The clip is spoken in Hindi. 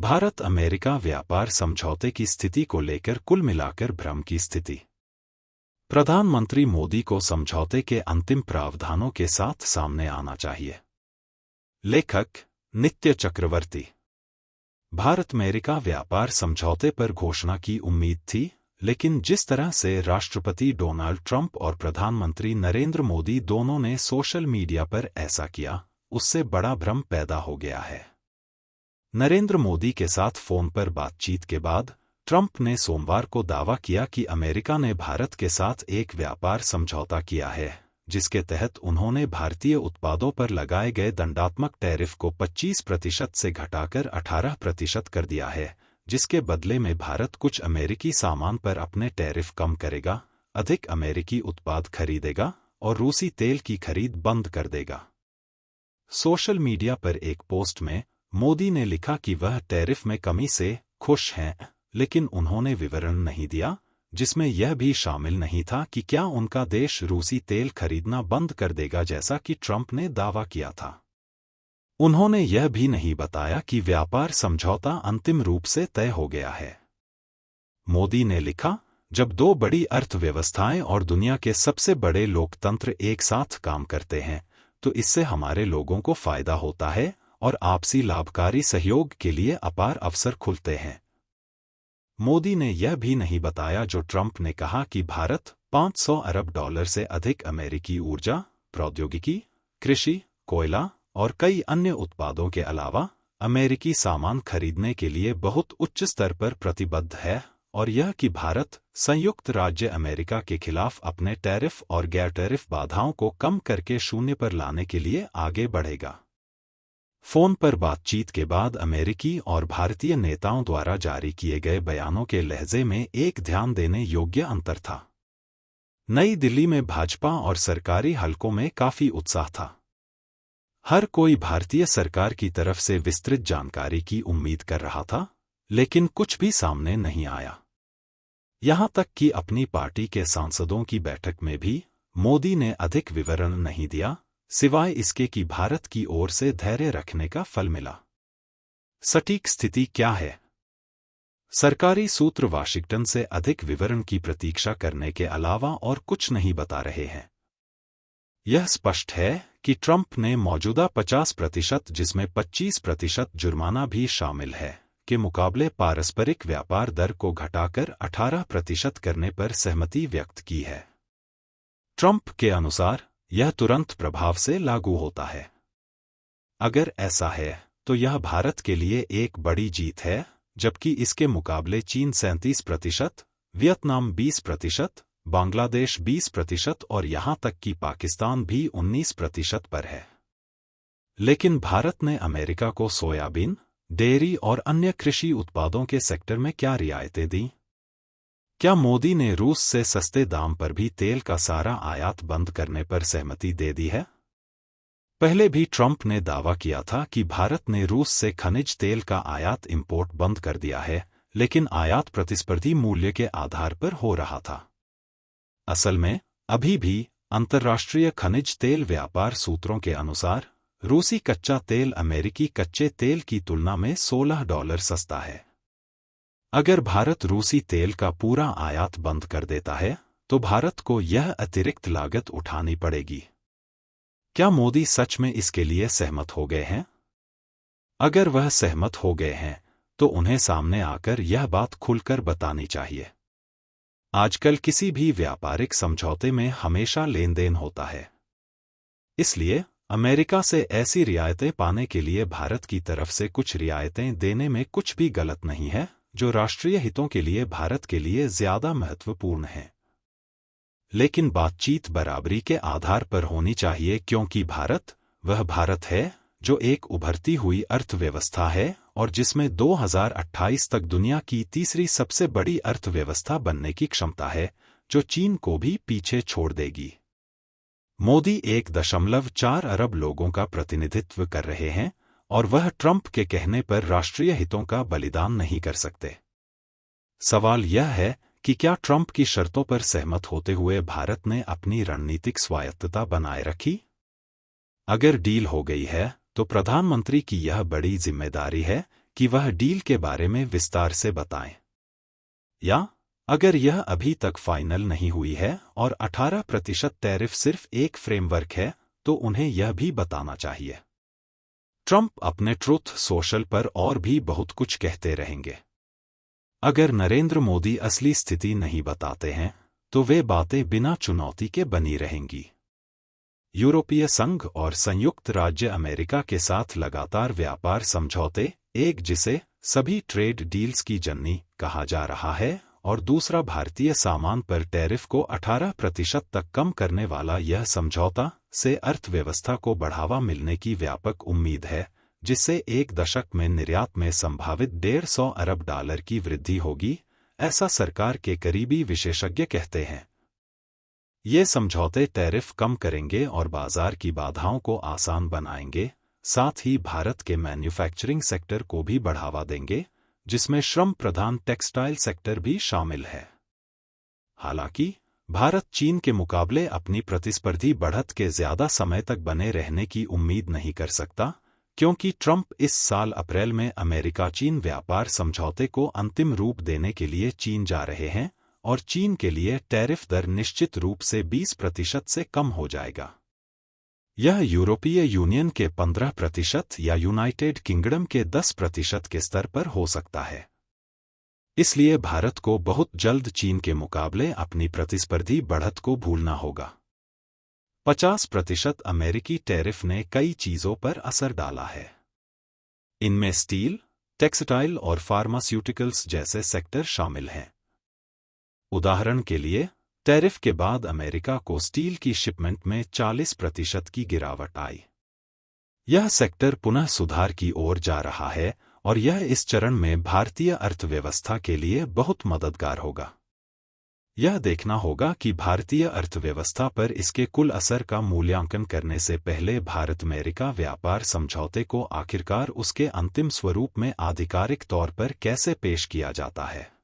भारत अमेरिका व्यापार समझौते की स्थिति को लेकर कुल मिलाकर भ्रम की स्थिति। प्रधानमंत्री मोदी को समझौते के अंतिम प्रावधानों के साथ सामने आना चाहिए। लेखक नित्य चक्रवर्ती। भारत अमेरिका व्यापार समझौते पर घोषणा की उम्मीद थी, लेकिन जिस तरह से राष्ट्रपति डोनाल्ड ट्रंप और प्रधानमंत्री नरेंद्र मोदी दोनों ने सोशल मीडिया पर ऐसा किया, उससे बड़ा भ्रम पैदा हो गया है। नरेंद्र मोदी के साथ फोन पर बातचीत के बाद ट्रंप ने सोमवार को दावा किया कि अमेरिका ने भारत के साथ एक व्यापार समझौता किया है, जिसके तहत उन्होंने भारतीय उत्पादों पर लगाए गए दंडात्मक टैरिफ को 25% से घटाकर 18% कर दिया है, जिसके बदले में भारत कुछ अमेरिकी सामान पर अपने टैरिफ कम करेगा, अधिक अमेरिकी उत्पाद खरीदेगा और रूसी तेल की खरीद बंद कर देगा। सोशल मीडिया पर एक पोस्ट में मोदी ने लिखा कि वह टैरिफ में कमी से खुश हैं, लेकिन उन्होंने विवरण नहीं दिया, जिसमें यह भी शामिल नहीं था कि क्या उनका देश रूसी तेल खरीदना बंद कर देगा जैसा कि ट्रंप ने दावा किया था। उन्होंने यह भी नहीं बताया कि व्यापार समझौता अंतिम रूप से तय हो गया है। मोदी ने लिखा, जब दो बड़ी अर्थव्यवस्थाएं और दुनिया के सबसे बड़े लोकतंत्र एक साथ काम करते हैं, तो इससे हमारे लोगों को फायदा होता है और आपसी लाभकारी सहयोग के लिए अपार अवसर खुलते हैं। मोदी ने यह भी नहीं बताया जो ट्रंप ने कहा कि भारत $500 अरब से अधिक अमेरिकी ऊर्जा, प्रौद्योगिकी, कृषि, कोयला और कई अन्य उत्पादों के अलावा अमेरिकी सामान खरीदने के लिए बहुत उच्च स्तर पर प्रतिबद्ध है, और यह कि भारत संयुक्त राज्य अमेरिका के खिलाफ अपने टैरिफ और गैर टैरिफ बाधाओं को कम करके शून्य पर लाने के लिए आगे बढ़ेगा। फोन पर बातचीत के बाद अमेरिकी और भारतीय नेताओं द्वारा जारी किए गए बयानों के लहजे में एक ध्यान देने योग्य अंतर था। नई दिल्ली में भाजपा और सरकारी हलकों में काफी उत्साह था। हर कोई भारतीय सरकार की तरफ से विस्तृत जानकारी की उम्मीद कर रहा था, लेकिन कुछ भी सामने नहीं आया। यहां तक कि अपनी पार्टी के सांसदों की बैठक में भी मोदी ने अधिक विवरण नहीं दिया, सिवाय इसके कि भारत की ओर से धैर्य रखने का फल मिला। सटीक स्थिति क्या है? सरकारी सूत्र वाशिंगटन से अधिक विवरण की प्रतीक्षा करने के अलावा और कुछ नहीं बता रहे हैं। यह स्पष्ट है कि ट्रंप ने मौजूदा 50%, जिसमें 25% जुर्माना भी शामिल है, के मुकाबले पारस्परिक व्यापार दर को घटाकर 18% करने पर सहमति व्यक्त की है। ट्रंप के अनुसार यह तुरंत प्रभाव से लागू होता है। अगर ऐसा है तो यह भारत के लिए एक बड़ी जीत है, जबकि इसके मुकाबले चीन 37%, वियतनाम 20%, बांग्लादेश 20% और यहां तक कि पाकिस्तान भी 19% पर है। लेकिन भारत ने अमेरिका को सोयाबीन, डेयरी और अन्य कृषि उत्पादों के सेक्टर में क्या रियायतें दी? क्या मोदी ने रूस से सस्ते दाम पर भी तेल का सारा आयात बंद करने पर सहमति दे दी है? पहले भी ट्रंप ने दावा किया था कि भारत ने रूस से खनिज तेल का आयात इंपोर्ट बंद कर दिया है, लेकिन आयात प्रतिस्पर्धी मूल्य के आधार पर हो रहा था। असल में अभी भी अंतर्राष्ट्रीय खनिज तेल व्यापार सूत्रों के अनुसार रूसी कच्चा तेल अमेरिकी कच्चे तेल की तुलना में $16 सस्ता है। अगर भारत रूसी तेल का पूरा आयात बंद कर देता है, तो भारत को यह अतिरिक्त लागत उठानी पड़ेगी। क्या मोदी सच में इसके लिए सहमत हो गए हैं? अगर वह सहमत हो गए हैं, तो उन्हें सामने आकर यह बात खुलकर बतानी चाहिए। आजकल किसी भी व्यापारिक समझौते में हमेशा लेन देन होता है। इसलिए अमेरिका से ऐसी रियायतें पाने के लिए भारत की तरफ से कुछ रियायतें देने में कुछ भी गलत नहीं है, जो राष्ट्रीय हितों के लिए भारत के लिए ज्यादा महत्वपूर्ण है। लेकिन बातचीत बराबरी के आधार पर होनी चाहिए, क्योंकि भारत वह भारत है जो एक उभरती हुई अर्थव्यवस्था है और जिसमें 2028 तक दुनिया की तीसरी सबसे बड़ी अर्थव्यवस्था बनने की क्षमता है, जो चीन को भी पीछे छोड़ देगी। मोदी 1.4 अरब लोगों का प्रतिनिधित्व कर रहे हैं और वह ट्रंप के कहने पर राष्ट्रीय हितों का बलिदान नहीं कर सकते। सवाल यह है कि क्या ट्रंप की शर्तों पर सहमत होते हुए भारत ने अपनी रणनीतिक स्वायत्तता बनाए रखी? अगर डील हो गई है, तो प्रधानमंत्री की यह बड़ी जिम्मेदारी है कि वह डील के बारे में विस्तार से बताएं। या अगर यह अभी तक फाइनल नहीं हुई है और 18% टैरिफ सिर्फ एक फ्रेमवर्क है, तो उन्हें यह भी बताना चाहिए। ट्रंप अपने ट्रुथ सोशल पर और भी बहुत कुछ कहते रहेंगे। अगर नरेंद्र मोदी असली स्थिति नहीं बताते हैं, तो वे बातें बिना चुनौती के बनी रहेंगी। यूरोपीय संघ और संयुक्त राज्य अमेरिका के साथ लगातार व्यापार समझौते, एक जिसे सभी ट्रेड डील्स की जननी कहा जा रहा है, और दूसरा भारतीय सामान पर टैरिफ को 18% तक कम करने वाला यह समझौता, से अर्थव्यवस्था को बढ़ावा मिलने की व्यापक उम्मीद है, जिससे एक दशक में निर्यात में संभावित $150 अरब की वृद्धि होगी, ऐसा सरकार के करीबी विशेषज्ञ कहते हैं। ये समझौते टैरिफ कम करेंगे और बाजार की बाधाओं को आसान बनाएंगे, साथ ही भारत के मैन्युफैक्चरिंग सेक्टर को भी बढ़ावा देंगे, जिसमें श्रम प्रधान टेक्सटाइल सेक्टर भी शामिल है। हालांकि भारत चीन के मुकाबले अपनी प्रतिस्पर्धी बढ़त के ज्यादा समय तक बने रहने की उम्मीद नहीं कर सकता, क्योंकि ट्रंप इस साल अप्रैल में अमेरिका-चीन व्यापार समझौते को अंतिम रूप देने के लिए चीन जा रहे हैं, और चीन के लिए टैरिफ दर निश्चित रूप से 20% से कम हो जाएगा। यह यूरोपीय यूनियन के 15% या यूनाइटेड किंगडम के 10% के स्तर पर हो सकता है। इसलिए भारत को बहुत जल्द चीन के मुकाबले अपनी प्रतिस्पर्धी बढ़त को भूलना होगा। 50% अमेरिकी टैरिफ ने कई चीजों पर असर डाला है। इनमें स्टील, टेक्सटाइल और फार्मास्यूटिकल्स जैसे सेक्टर शामिल हैं। उदाहरण के लिए, टैरिफ के बाद अमेरिका को स्टील की शिपमेंट में 40% की गिरावट आई। यह सेक्टर पुनः सुधार की ओर जा रहा है, और यह इस चरण में भारतीय अर्थव्यवस्था के लिए बहुत मददगार होगा। यह देखना होगा कि भारतीय अर्थव्यवस्था पर इसके कुल असर का मूल्यांकन करने से पहले भारत-अमेरिका व्यापार समझौते को आखिरकार उसके अंतिम स्वरूप में आधिकारिक तौर पर कैसे पेश किया जाता है।